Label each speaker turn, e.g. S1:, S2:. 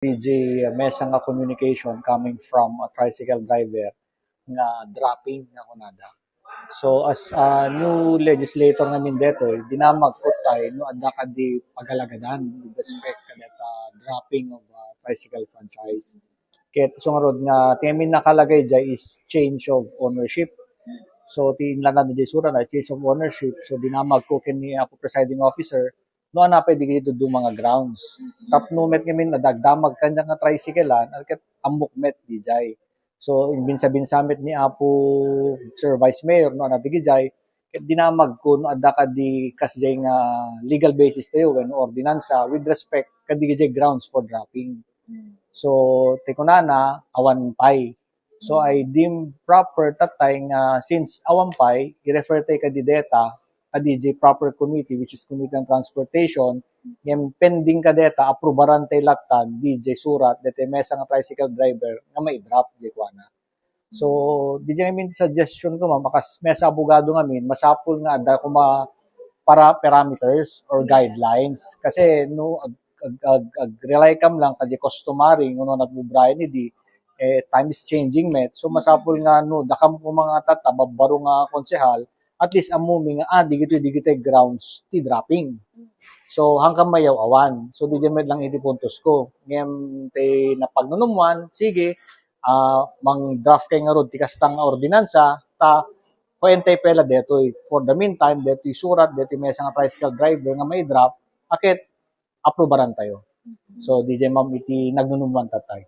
S1: DJ mesa nga communication coming from a tricycle driver nga dropping nga kunada. So as a new legislator namin dito, dinamag ko tayo no adda ka di pagalagadan with respect ka data dropping of tricycle franchise. Kaya sungarod nga tiyamin nakalagay dyan is change of ownership. So tinlanan na di sura na change of ownership. So dinamag ko kini ako presiding officer no na pwede dito do mga grounds. Tap no met kami nadagdamag kanya nga tricycle ket amok met dijay. So binsa-binsamit ni Apo Sir Vice Mayor no na digijay ket dinamag ko no adda ka di kasjay nga legal basis tayo when ordinansa with respect kadigijay grounds for dropping. So tikunana awan pay. So I deem proper tatay nga since awan pay i-refer tay ka di data a DJ proper committee which is Committee on Transportation yung pending ka data aprobaran tay latan DJ surat dete mesa nga tricycle driver nga may drop di ko na. So DJ min suggestion ko makas mesa abogado ngamin masapul nga ada ko para parameters or guidelines kasi no rely kam lang kadi customary ngono nagbubrayan ni di time is changing met so masapul nga no dakam ko mga tata babaro nga konsehal at least amumi nga digito grounds ti dropping. So hanggang mayaw awan. So di med lang iti puntos ko. Ngem te napagnunumwan sige mang draft kay nga rod ti kastang ordinansa ta kuentay pela detoy. For the meantime detoy surat detoy mesa nga tricycle driver nga may drop akit aprobaran tayo. So di ma'am iti nagnunumwan tatay.